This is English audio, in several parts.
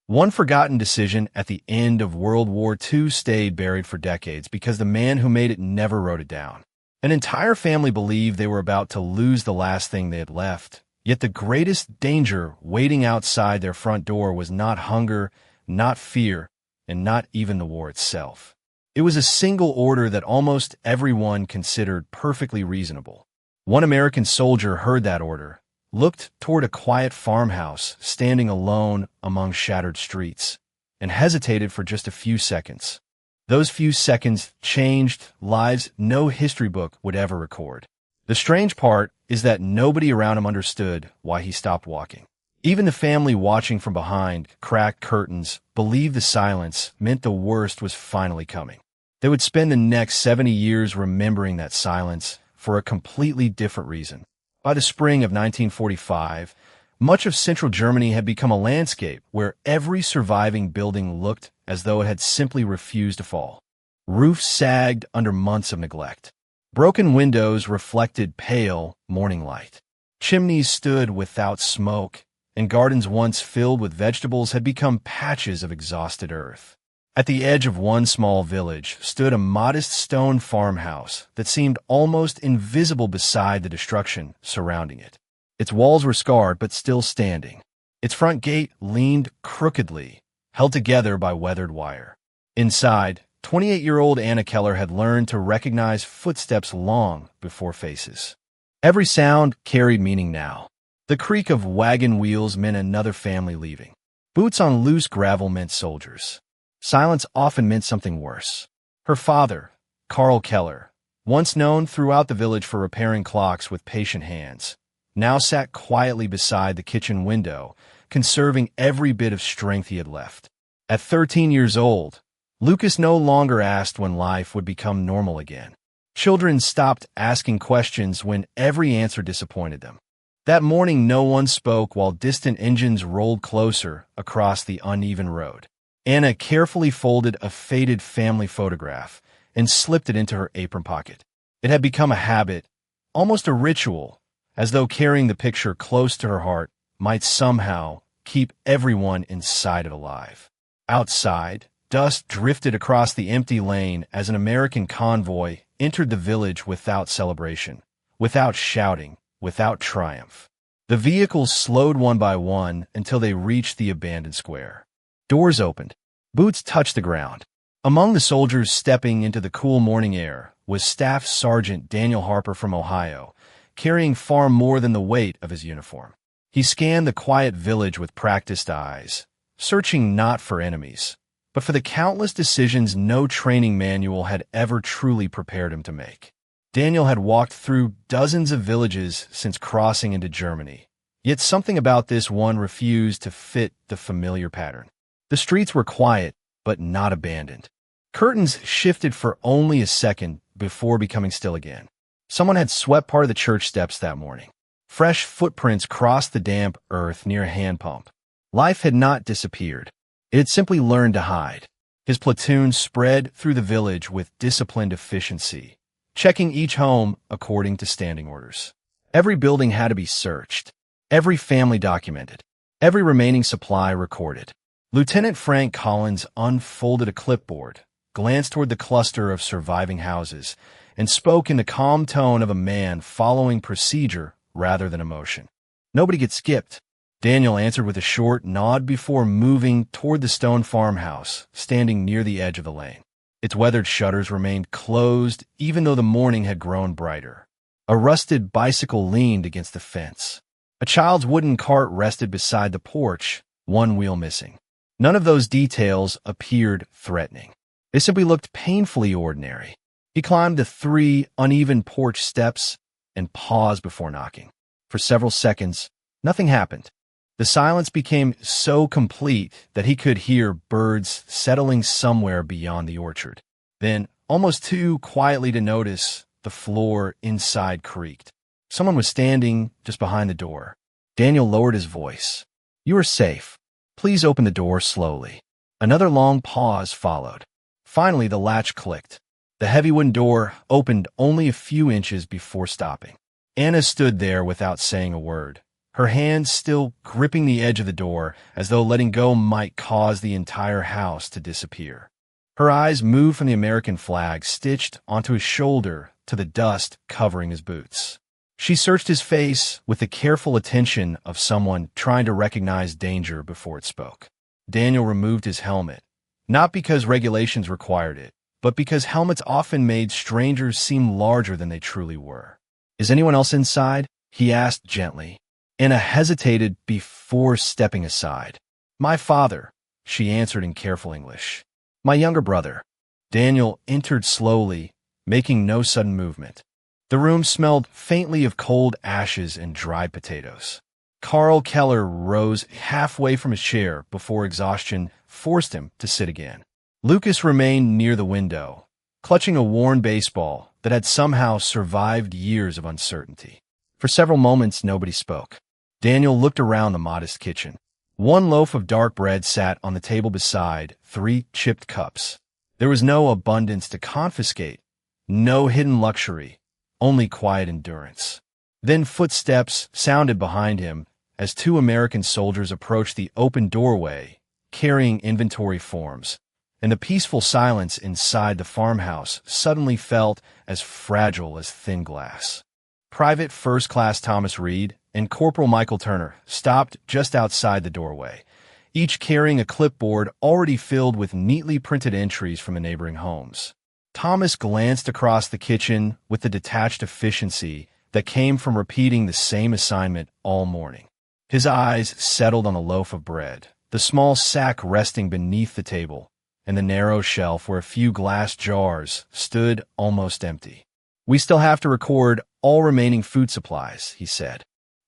One forgotten decision at the end of World War II stayed buried for decades because the man who made it never wrote it down. An entire family believed they were about to lose the last thing they had left, yet the greatest danger waiting outside their front door was not hunger, not fear, and not even the war itself. It was a single order that almost everyone considered perfectly reasonable. One American soldier heard that order, looked toward a quiet farmhouse standing alone among shattered streets, and hesitated for just a few seconds. Those few seconds changed lives no history book would ever record. The strange part is that nobody around him understood why he stopped walking. Even the family watching from behind cracked curtains believed the silence meant the worst was finally coming. They would spend the next 70 years remembering that silence for a completely different reason. By the spring of 1945, much of central Germany had become a landscape where every surviving building looked as though it had simply refused to fall. Roofs sagged under months of neglect. Broken windows reflected pale morning light. Chimneys stood without smoke, and gardens once filled with vegetables had become patches of exhausted earth. At the edge of one small village stood a modest stone farmhouse that seemed almost invisible beside the destruction surrounding it. Its walls were scarred but still standing. Its front gate leaned crookedly, held together by weathered wire. Inside, 28-year-old Anna Keller had learned to recognize footsteps long before faces. Every sound carried meaning now. The creak of wagon wheels meant another family leaving. Boots on loose gravel meant soldiers. Silence often meant something worse. Her father, Carl Keller, once known throughout the village for repairing clocks with patient hands, now sat quietly beside the kitchen window, conserving every bit of strength he had left. At 13 years old, Lucas no longer asked when life would become normal again. Children stopped asking questions when every answer disappointed them. That morning no one spoke while distant engines rolled closer across the uneven road. Anna carefully folded a faded family photograph and slipped it into her apron pocket. It had become a habit, almost a ritual, as though carrying the picture close to her heart might somehow keep everyone inside it alive. Outside, dust drifted across the empty lane as an American convoy entered the village without celebration, without shouting, without triumph. The vehicles slowed one by one until they reached the abandoned square. Doors opened. Boots touched the ground. Among the soldiers stepping into the cool morning air was Staff Sergeant Daniel Harper from Ohio, carrying far more than the weight of his uniform. He scanned the quiet village with practiced eyes, searching not for enemies, but for the countless decisions no training manual had ever truly prepared him to make. Daniel had walked through dozens of villages since crossing into Germany, yet something about this one refused to fit the familiar pattern. The streets were quiet, but not abandoned. Curtains shifted for only a second before becoming still again. Someone had swept part of the church steps that morning. Fresh footprints crossed the damp earth near a hand pump. Life had not disappeared. It had simply learned to hide. His platoon spread through the village with disciplined efficiency, checking each home according to standing orders. Every building had to be searched, every family documented, every remaining supply recorded. Lieutenant Frank Collins unfolded a clipboard, glanced toward the cluster of surviving houses, and spoke in the calm tone of a man following procedure rather than emotion. "Nobody gets skipped," Daniel answered with a short nod before moving toward the stone farmhouse, standing near the edge of the lane. Its weathered shutters remained closed even though the morning had grown brighter. A rusted bicycle leaned against the fence. A child's wooden cart rested beside the porch, one wheel missing. None of those details appeared threatening. They simply looked painfully ordinary. He climbed the 3 uneven porch steps and paused before knocking. For several seconds, nothing happened. The silence became so complete that he could hear birds settling somewhere beyond the orchard. Then, almost too quietly to notice, the floor inside creaked. Someone was standing just behind the door. Daniel lowered his voice. "You are safe. Please open the door slowly." Another long pause followed. Finally, the latch clicked. The heavy wooden door opened only a few inches before stopping. Anna stood there without saying a word, her hands still gripping the edge of the door as though letting go might cause the entire house to disappear. Her eyes moved from the American flag stitched onto his shoulder to the dust covering his boots. She searched his face with the careful attention of someone trying to recognize danger before it spoke. Daniel removed his helmet, not because regulations required it, but because helmets often made strangers seem larger than they truly were. "Is anyone else inside?" he asked gently. Anna hesitated before stepping aside. "My father," she answered in careful English. "My younger brother." Daniel entered slowly, making no sudden movement. The room smelled faintly of cold ashes and dried potatoes. Carl Keller rose halfway from his chair before exhaustion forced him to sit again. Lucas remained near the window, clutching a worn baseball that had somehow survived years of uncertainty. For several moments, nobody spoke. Daniel looked around the modest kitchen. One loaf of dark bread sat on the table beside 3 chipped cups. There was no abundance to confiscate, no hidden luxury, only quiet endurance. Then footsteps sounded behind him as 2 American soldiers approached the open doorway, carrying inventory forms, and the peaceful silence inside the farmhouse suddenly felt as fragile as thin glass. Private First Class Thomas Reed and Corporal Michael Turner stopped just outside the doorway, each carrying a clipboard already filled with neatly printed entries from the neighboring homes. Thomas glanced across the kitchen with the detached efficiency that came from repeating the same assignment all morning. His eyes settled on the loaf of bread, the small sack resting beneath the table, and the narrow shelf where a few glass jars stood almost empty. "We still have to record all remaining food supplies," he said.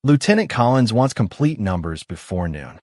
"Lieutenant Collins wants complete numbers before noon."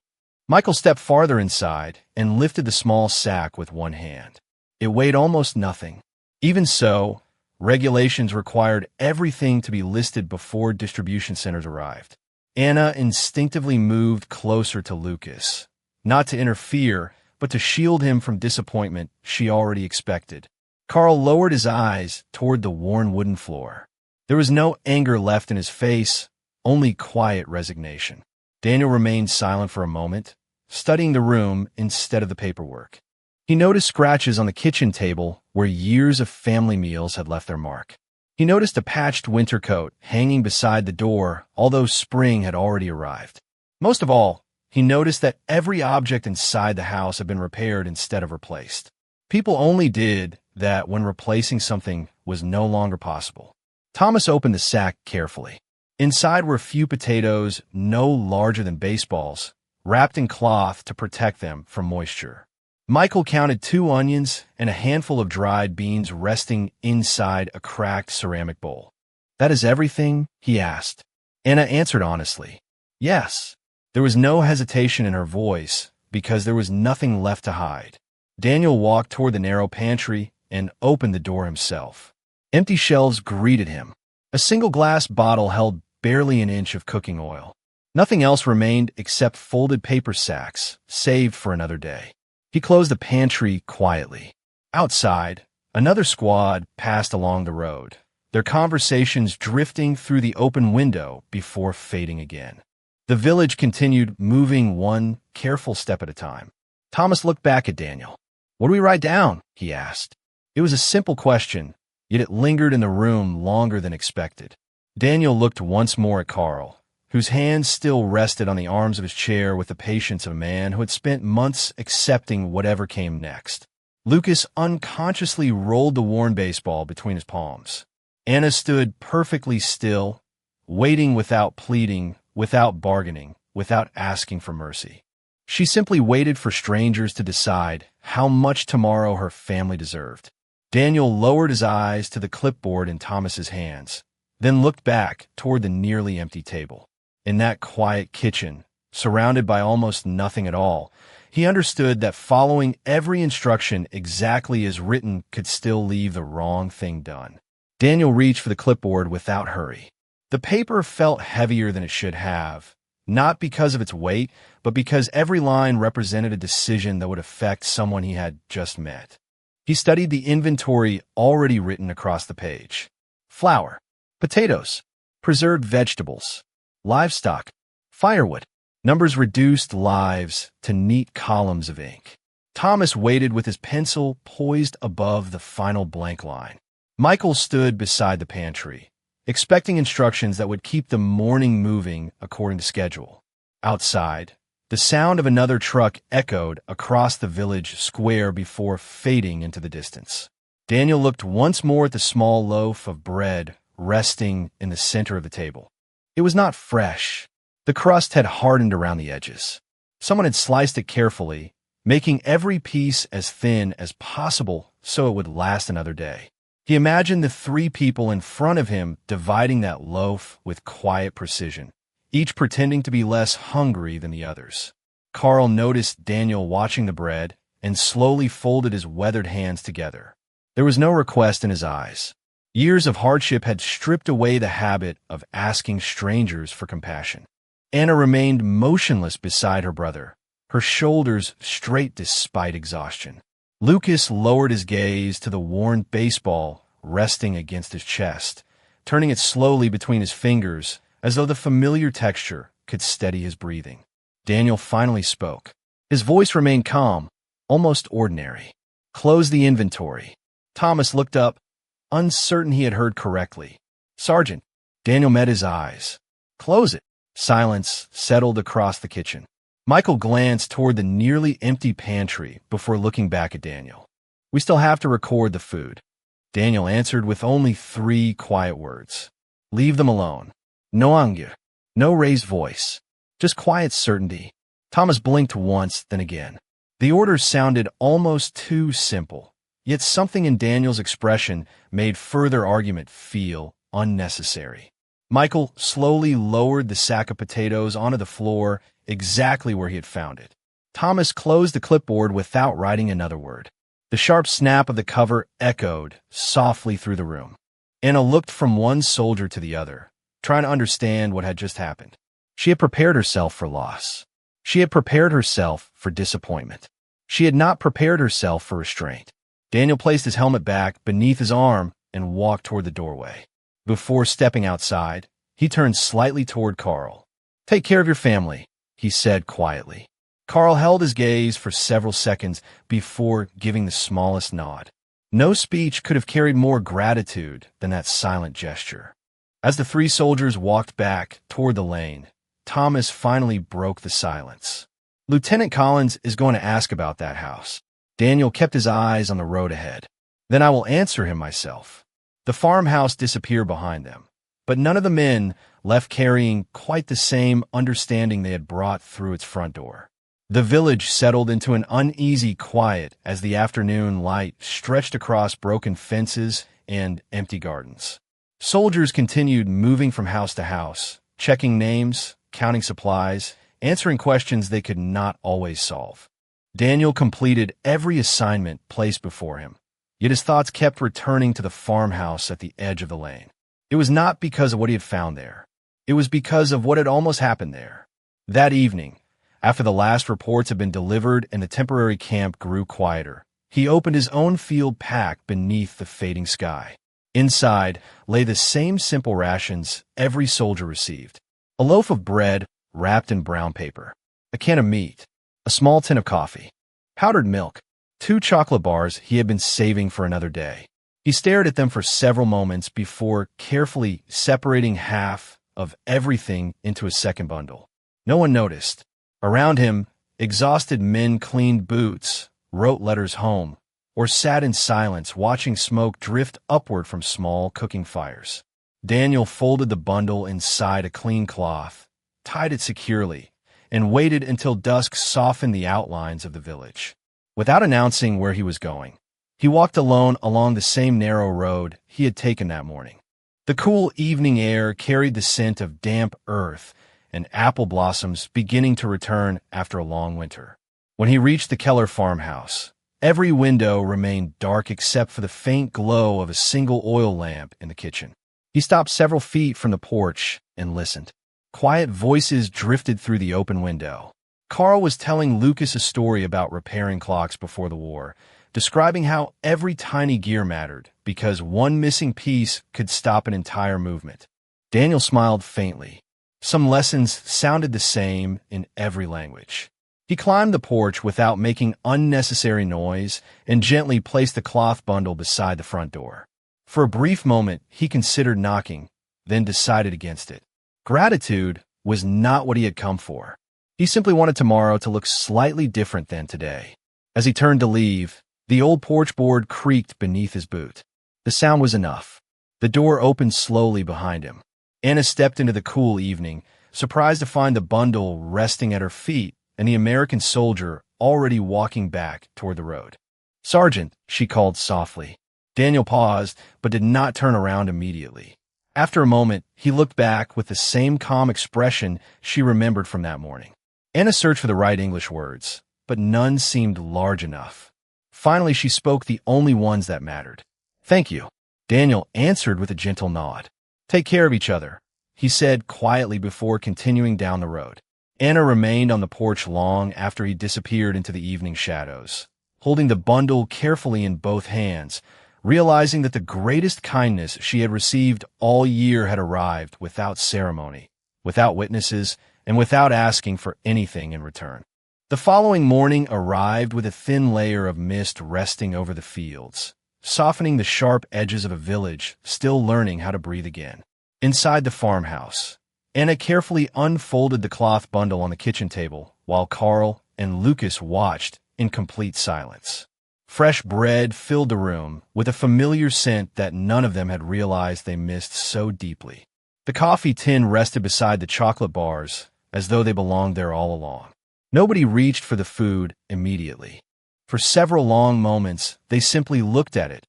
Michael stepped farther inside and lifted the small sack with one hand. It weighed almost nothing. Even so, regulations required everything to be listed before distribution centers arrived. Anna instinctively moved closer to Lucas, not to interfere, but to shield him from disappointment she already expected. Carl lowered his eyes toward the worn wooden floor. There was no anger left in his face, only quiet resignation. Daniel remained silent for a moment, studying the room instead of the paperwork. He noticed scratches on the kitchen table where years of family meals had left their mark. He noticed a patched winter coat hanging beside the door, although spring had already arrived. Most of all, he noticed that every object inside the house had been repaired instead of replaced. People only did that when replacing something was no longer possible. Thomas opened the sack carefully. Inside were a few potatoes no larger than baseballs, wrapped in cloth to protect them from moisture. Michael counted 2 onions and a handful of dried beans resting inside a cracked ceramic bowl. "That is everything?" he asked. Anna answered honestly, "Yes." There was no hesitation in her voice because there was nothing left to hide. Daniel walked toward the narrow pantry and opened the door himself. Empty shelves greeted him. A single glass bottle held barely an inch of cooking oil. Nothing else remained except folded paper sacks, saved for another day. He closed the pantry quietly. Outside, another squad passed along the road, their conversations drifting through the open window before fading again. The village continued moving one careful step at a time. Thomas looked back at Daniel. "What do we write down?" he asked. It was a simple question, yet it lingered in the room longer than expected. Daniel looked once more at Carl, whose hands still rested on the arms of his chair with the patience of a man who had spent months accepting whatever came next. Lucas unconsciously rolled the worn baseball between his palms. Anna stood perfectly still, waiting without pleading, without bargaining, without asking for mercy. She simply waited for strangers to decide how much tomorrow her family deserved. Daniel lowered his eyes to the clipboard in Thomas's hands, then looked back toward the nearly empty table. In that quiet kitchen, surrounded by almost nothing at all, he understood that following every instruction exactly as written could still leave the wrong thing done. Daniel reached for the clipboard without hurry. The paper felt heavier than it should have, not because of its weight, but because every line represented a decision that would affect someone he had just met. He studied the inventory already written across the page. Flour, potatoes, preserved vegetables, livestock, Firewood. Numbers reduced lives to neat columns of ink. Thomas waited with his pencil poised above the final blank line. Michael stood beside the pantry, expecting instructions that would keep the morning moving according to schedule. Outside, the sound of another truck echoed across the village square before fading into the distance. Daniel looked once more at the small loaf of bread resting in the center of the table. It was not fresh. The crust had hardened around the edges. Someone had sliced it carefully, making every piece as thin as possible so it would last another day. He imagined the three people in front of him dividing that loaf with quiet precision, each pretending to be less hungry than the others. Carl noticed Daniel watching the bread and slowly folded his weathered hands together. There was no request in his eyes. Years of hardship had stripped away the habit of asking strangers for compassion. Anna remained motionless beside her brother, her shoulders straight despite exhaustion. Lucas lowered his gaze to the worn baseball resting against his chest, turning it slowly between his fingers as though the familiar texture could steady his breathing. Daniel finally spoke. His voice remained calm, almost ordinary. "Close the inventory." Thomas looked up, uncertain he had heard correctly. "Sergeant." Daniel met his eyes. "Close it." Silence settled across the kitchen. Michael glanced toward the nearly empty pantry before looking back at Daniel. "We still have to record the food." Daniel answered with only 3 quiet words. "Leave them alone." No anger, no raised voice, just quiet certainty. Thomas blinked once, then again. The orders sounded almost too simple, yet something in Daniel's expression made further argument feel unnecessary. Michael slowly lowered the sack of potatoes onto the floor exactly where he had found it. Thomas closed the clipboard without writing another word. The sharp snap of the cover echoed softly through the room. Anna looked from one soldier to the other, trying to understand what had just happened. She had prepared herself for loss. She had prepared herself for disappointment. She had not prepared herself for restraint. Daniel placed his helmet back beneath his arm and walked toward the doorway. Before stepping outside, he turned slightly toward Carl. "Take care of your family," he said quietly. Carl held his gaze for several seconds before giving the smallest nod. No speech could have carried more gratitude than that silent gesture. As the 3 soldiers walked back toward the lane, Thomas finally broke the silence. "Lieutenant Collins is going to ask about that house." Daniel kept his eyes on the road ahead. "Then I will answer him myself." The farmhouse disappeared behind them, but none of the men left carrying quite the same understanding they had brought through its front door. The village settled into an uneasy quiet as the afternoon light stretched across broken fences and empty gardens. Soldiers continued moving from house to house, checking names, counting supplies, answering questions they could not always solve. Daniel completed every assignment placed before him, yet his thoughts kept returning to the farmhouse at the edge of the lane. It was not because of what he had found there. It was because of what had almost happened there. That evening, after the last reports had been delivered and the temporary camp grew quieter, he opened his own field pack beneath the fading sky. Inside lay the same simple rations every soldier received. A loaf of bread wrapped in brown paper, a can of meat, a small tin of coffee, powdered milk, 2 chocolate bars he had been saving for another day. He stared at them for several moments before carefully separating half of everything into a second bundle. No one noticed. Around him, exhausted men cleaned boots, wrote letters home, or sat in silence watching smoke drift upward from small cooking fires. Daniel folded the bundle inside a clean cloth, tied it securely, and waited until dusk softened the outlines of the village. Without announcing where he was going, he walked alone along the same narrow road he had taken that morning. The cool evening air carried the scent of damp earth and apple blossoms beginning to return after a long winter. When he reached the Keller farmhouse, every window remained dark except for the faint glow of a single oil lamp in the kitchen. He stopped several feet from the porch and listened. Quiet voices drifted through the open window. Carl was telling Lucas a story about repairing clocks before the war, describing how every tiny gear mattered because one missing piece could stop an entire movement. Daniel smiled faintly. Some lessons sounded the same in every language. He climbed the porch without making unnecessary noise and gently placed the cloth bundle beside the front door. For a brief moment, he considered knocking, then decided against it. Gratitude was not what he had come for. He simply wanted tomorrow to look slightly different than today. As he turned to leave, the old porch board creaked beneath his boot. The sound was enough. The door opened slowly behind him. Anna stepped into the cool evening, surprised to find the bundle resting at her feet and the American soldier already walking back toward the road. "Sergeant," she called softly. Daniel paused, but did not turn around immediately. After a moment, he looked back with the same calm expression she remembered from that morning. Anna searched for the right English words, but none seemed large enough. Finally, she spoke the only ones that mattered. "Thank you." Daniel answered with a gentle nod. "Take care of each other," he said quietly before continuing down the road. Anna remained on the porch long after he disappeared into the evening shadows, holding the bundle carefully in both hands, realizing that the greatest kindness she had received all year had arrived without ceremony, without witnesses, and without asking for anything in return. The following morning arrived with a thin layer of mist resting over the fields, softening the sharp edges of a village still learning how to breathe again. Inside the farmhouse, Anna carefully unfolded the cloth bundle on the kitchen table while Carl and Lucas watched in complete silence. Fresh bread filled the room with a familiar scent that none of them had realized they missed so deeply. The coffee tin rested beside the chocolate bars as though they belonged there all along. Nobody reached for the food immediately. For several long moments, they simply looked at it,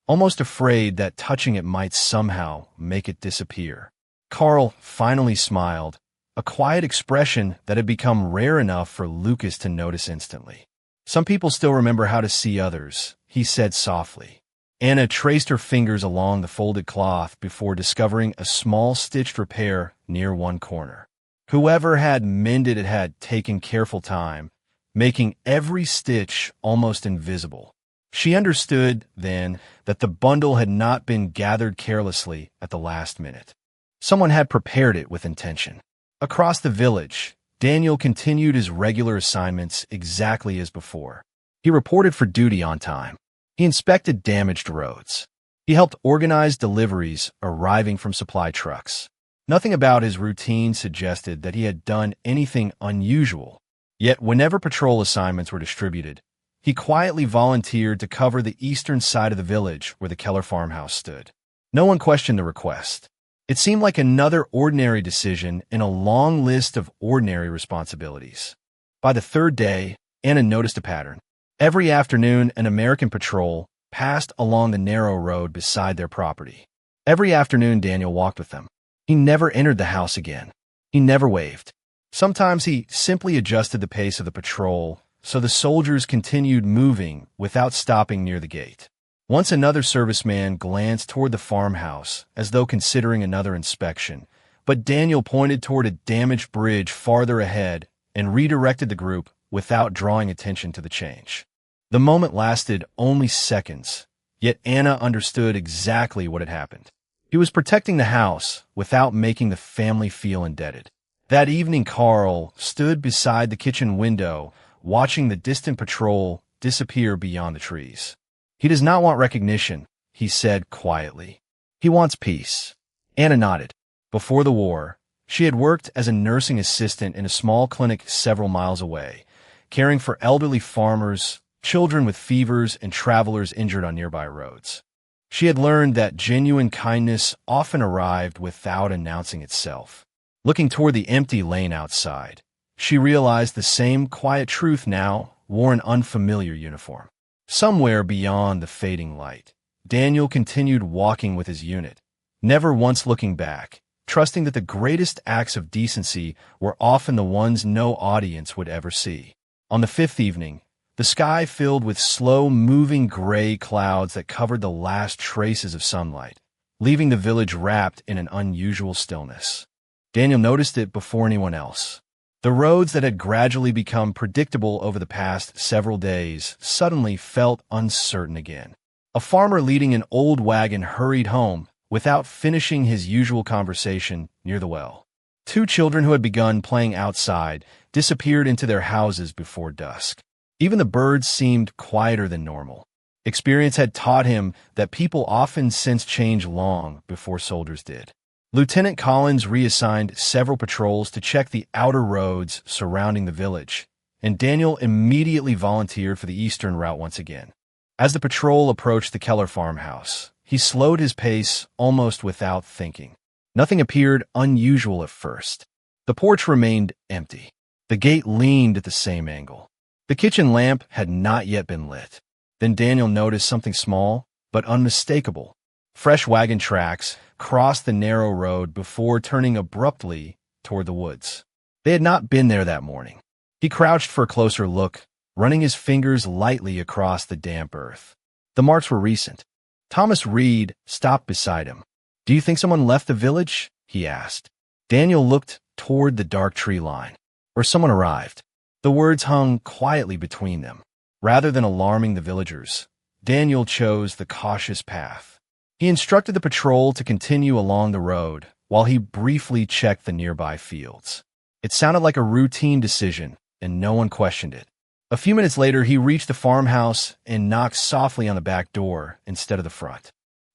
almost afraid that touching it might somehow make it disappear. Carl finally smiled, a quiet expression that had become rare enough for Lucas to notice instantly. "Some people still remember how to see others," he said softly. Anna traced her fingers along the folded cloth before discovering a small stitched repair near one corner. Whoever had mended it had taken careful time, making every stitch almost invisible. She understood, then, that the bundle had not been gathered carelessly at the last minute. Someone had prepared it with intention. Across the village, Daniel continued his regular assignments exactly as before. He reported for duty on time. He inspected damaged roads. He helped organize deliveries arriving from supply trucks. Nothing about his routine suggested that he had done anything unusual. Yet whenever patrol assignments were distributed, he quietly volunteered to cover the eastern side of the village where the Keller farmhouse stood. No one questioned the request. It seemed like another ordinary decision in a long list of ordinary responsibilities. By the third day, Anna noticed a pattern. Every afternoon, an American patrol passed along the narrow road beside their property. Every afternoon, Daniel walked with them. He never entered the house again. He never waved. Sometimes he simply adjusted the pace of the patrol so the soldiers continued moving without stopping near the gate. Once another serviceman glanced toward the farmhouse as though considering another inspection, but Daniel pointed toward a damaged bridge farther ahead and redirected the group without drawing attention to the change. The moment lasted only seconds, yet Anna understood exactly what had happened. He was protecting the house without making the family feel indebted. That evening, Carl stood beside the kitchen window, watching the distant patrol disappear beyond the trees. "He does not want recognition," he said quietly. "He wants peace." Anna nodded. Before the war, she had worked as a nursing assistant in a small clinic several miles away, caring for elderly farmers, children with fevers, and travelers injured on nearby roads. She had learned that genuine kindness often arrived without announcing itself. Looking toward the empty lane outside, she realized the same quiet truth now wore an unfamiliar uniform. Somewhere beyond the fading light, Daniel continued walking with his unit, never once looking back, trusting that the greatest acts of decency were often the ones no audience would ever see. On the fifth evening, the sky filled with slow-moving gray clouds that covered the last traces of sunlight, leaving the village wrapped in an unusual stillness. Daniel noticed it before anyone else. The roads that had gradually become predictable over the past several days suddenly felt uncertain again. A farmer leading an old wagon hurried home without finishing his usual conversation near the well. Two children who had begun playing outside disappeared into their houses before dusk. Even the birds seemed quieter than normal. Experience had taught him that people often sense change long before soldiers did. Lieutenant Collins reassigned several patrols to check the outer roads surrounding the village, and Daniel immediately volunteered for the eastern route once again. As the patrol approached the Keller farmhouse, he slowed his pace almost without thinking. Nothing appeared unusual at first. The porch remained empty. The gate leaned at the same angle. The kitchen lamp had not yet been lit. Then Daniel noticed something small, but unmistakable. Fresh wagon tracks crossed the narrow road before turning abruptly toward the woods. They had not been there that morning. He crouched for a closer look, running his fingers lightly across the damp earth. The marks were recent. Thomas Reed stopped beside him. "Do you think someone left the village?" he asked. Daniel looked toward the dark tree line. "Or someone arrived." The words hung quietly between them. Rather than alarming the villagers, Daniel chose the cautious path. He instructed the patrol to continue along the road while he briefly checked the nearby fields. It sounded like a routine decision, and no one questioned it. A few minutes later, he reached the farmhouse and knocked softly on the back door instead of the front.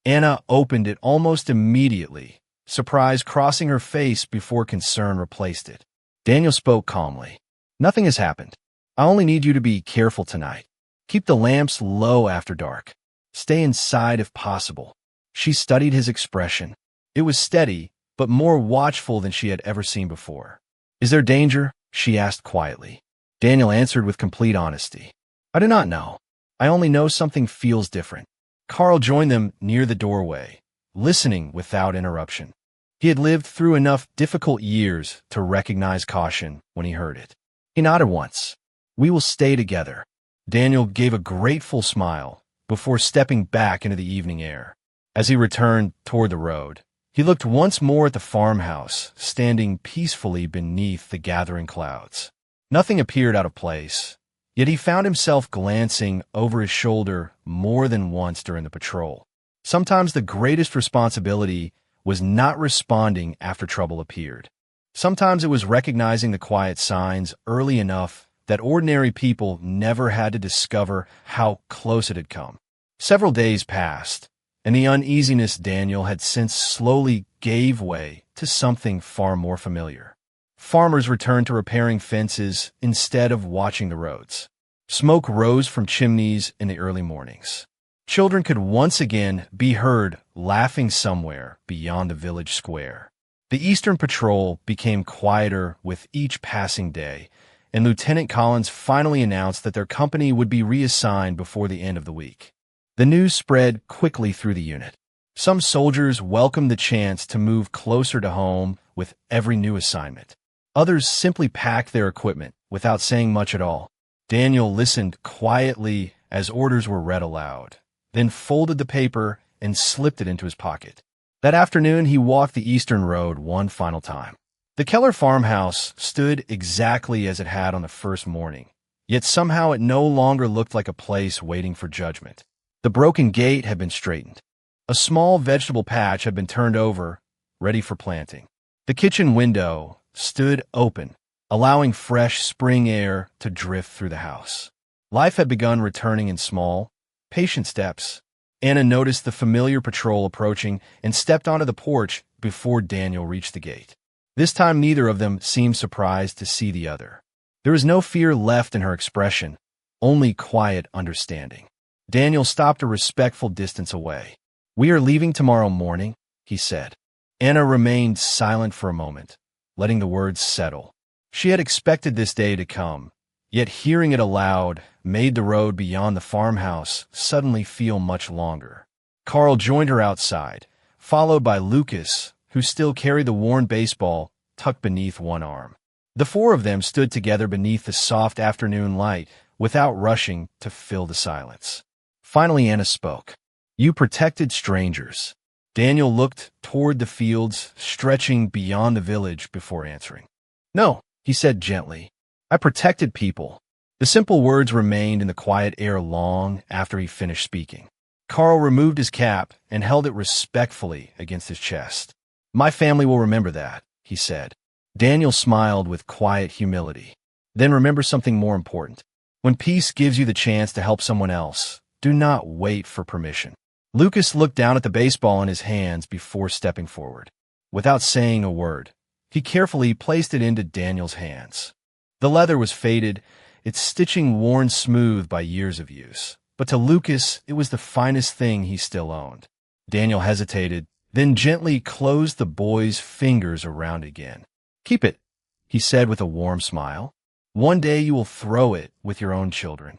Anna opened it almost immediately, surprise crossing her face before concern replaced it. Daniel spoke calmly. "Nothing has happened. I only need you to be careful tonight. Keep the lamps low after dark. Stay inside if possible." She studied his expression. It was steady, but more watchful than she had ever seen before. "Is there danger?" she asked quietly. Daniel answered with complete honesty. "I do not know. I only know something feels different." Carl joined them near the doorway, listening without interruption. He had lived through enough difficult years to recognize caution when he heard it. He nodded once. "We will stay together." Daniel gave a grateful smile before stepping back into the evening air. As he returned toward the road, he looked once more at the farmhouse, standing peacefully beneath the gathering clouds. Nothing appeared out of place, yet he found himself glancing over his shoulder more than once during the patrol. Sometimes the greatest responsibility was not responding after trouble appeared. Sometimes it was recognizing the quiet signs early enough that ordinary people never had to discover how close it had come. Several days passed, and the uneasiness Daniel had sensed slowly gave way to something far more familiar. Farmers returned to repairing fences instead of watching the roads. Smoke rose from chimneys in the early mornings. Children could once again be heard laughing somewhere beyond the village square. The Eastern Patrol became quieter with each passing day, and Lieutenant Collins finally announced that their company would be reassigned before the end of the week. The news spread quickly through the unit. Some soldiers welcomed the chance to move closer to home with every new assignment. Others simply packed their equipment without saying much at all. Daniel listened quietly as orders were read aloud, then folded the paper and slipped it into his pocket. That afternoon, he walked the eastern road one final time. The Keller farmhouse stood exactly as it had on the first morning, yet somehow it no longer looked like a place waiting for judgment. The broken gate had been straightened. A small vegetable patch had been turned over, ready for planting. The kitchen window stood open, allowing fresh spring air to drift through the house. Life had begun returning in small, patient steps. Anna noticed the familiar patrol approaching and stepped onto the porch before Daniel reached the gate. This time, neither of them seemed surprised to see the other. There was no fear left in her expression, only quiet understanding. Daniel stopped a respectful distance away. "We are leaving tomorrow morning," he said. Anna remained silent for a moment, letting the words settle. She had expected this day to come, yet hearing it aloud made the road beyond the farmhouse suddenly feel much longer. Carl joined her outside, followed by Lucas, who still carried the worn baseball tucked beneath one arm. The four of them stood together beneath the soft afternoon light without rushing to fill the silence. Finally, Anna spoke. "You protected strangers." Daniel looked toward the fields stretching beyond the village before answering. "No," he said gently. "I protected people." The simple words remained in the quiet air long after he finished speaking. Carl removed his cap and held it respectfully against his chest. "My family will remember that," he said. Daniel smiled with quiet humility. Then remember something more important. When peace gives you the chance to help someone else, do not wait for permission. Lucas looked down at the baseball in his hands before stepping forward. Without saying a word, he carefully placed it into Daniel's hands. The leather was faded, its stitching worn smooth by years of use. But to Lucas, it was the finest thing he still owned. Daniel hesitated, then gently closed the boy's fingers around it again. "Keep it," he said with a warm smile. "One day you will throw it with your own children."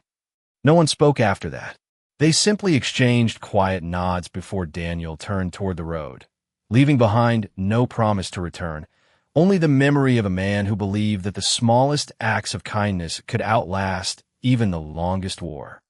No one spoke after that. They simply exchanged quiet nods before Daniel turned toward the road, leaving behind no promise to return, only the memory of a man who believed that the smallest acts of kindness could outlast even the longest war.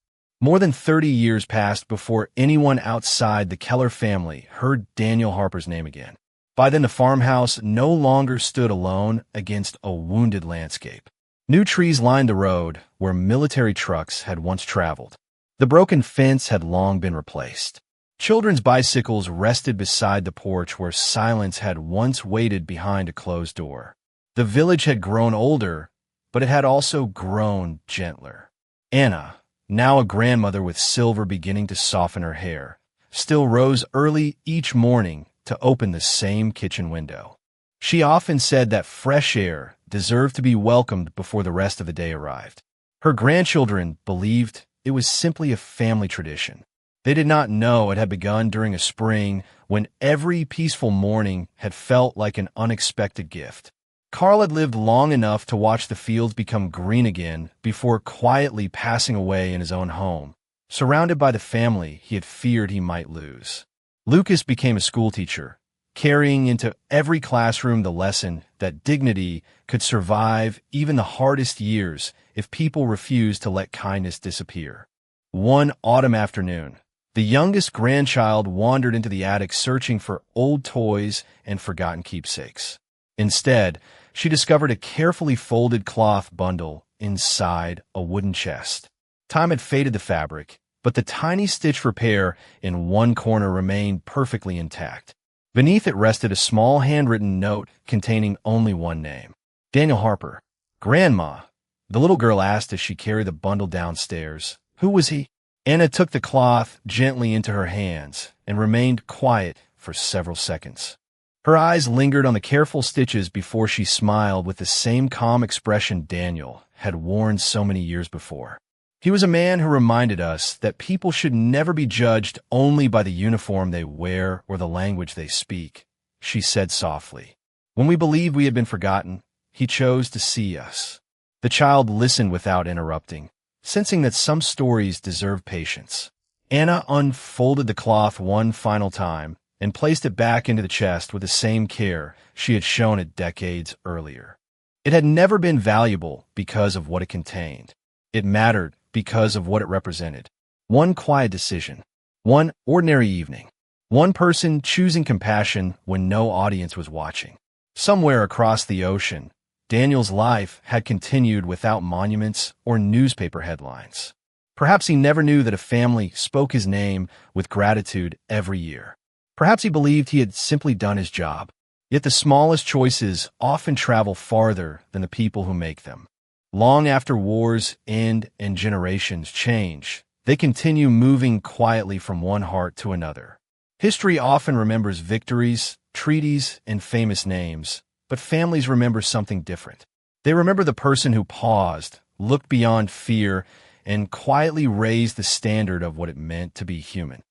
More than 30 years passed before anyone outside the Keller family heard Daniel Harper's name again. By then, the farmhouse no longer stood alone against a wounded landscape. New trees lined the road where military trucks had once traveled. The broken fence had long been replaced. Children's bicycles rested beside the porch where silence had once waited behind a closed door. The village had grown older, but it had also grown gentler. Anna, now a grandmother with silver beginning to soften her hair, still rose early each morning to open the same kitchen window. She often said that fresh air deserved to be welcomed before the rest of the day arrived. Her grandchildren believed it was simply a family tradition. They did not know it had begun during a spring when every peaceful morning had felt like an unexpected gift. Carl had lived long enough to watch the fields become green again before quietly passing away in his own home, surrounded by the family he had feared he might lose. Lucas became a schoolteacher, carrying into every classroom the lesson that dignity could survive even the hardest years if people refused to let kindness disappear. One autumn afternoon, the youngest grandchild wandered into the attic searching for old toys and forgotten keepsakes. Instead, she discovered a carefully folded cloth bundle inside a wooden chest. Time had faded the fabric, but the tiny stitch repair in one corner remained perfectly intact. Beneath it rested a small handwritten note containing only one name. "Daniel Harper." "Grandma," the little girl asked as she carried the bundle downstairs. "Who was he?" Anna took the cloth gently into her hands and remained quiet for several seconds. Her eyes lingered on the careful stitches before she smiled with the same calm expression Daniel had worn so many years before. He was a man who reminded us that people should never be judged only by the uniform they wear or the language they speak, she said softly. When we believed we had been forgotten, he chose to see us. The child listened without interrupting, sensing that some stories deserve patience. Anna unfolded the cloth one final time and placed it back into the chest with the same care she had shown it decades earlier. It had never been valuable because of what it contained. It mattered because of what it represented. One quiet decision, one ordinary evening, one person choosing compassion when no audience was watching. Somewhere across the ocean, Daniel's life had continued without monuments or newspaper headlines. Perhaps he never knew that a family spoke his name with gratitude every year. Perhaps he believed he had simply done his job. Yet the smallest choices often travel farther than the people who make them. Long after wars end and generations change, they continue moving quietly from one heart to another. History often remembers victories, treaties, and famous names, but families remember something different. They remember the person who paused, looked beyond fear, and quietly raised the standard of what it meant to be human.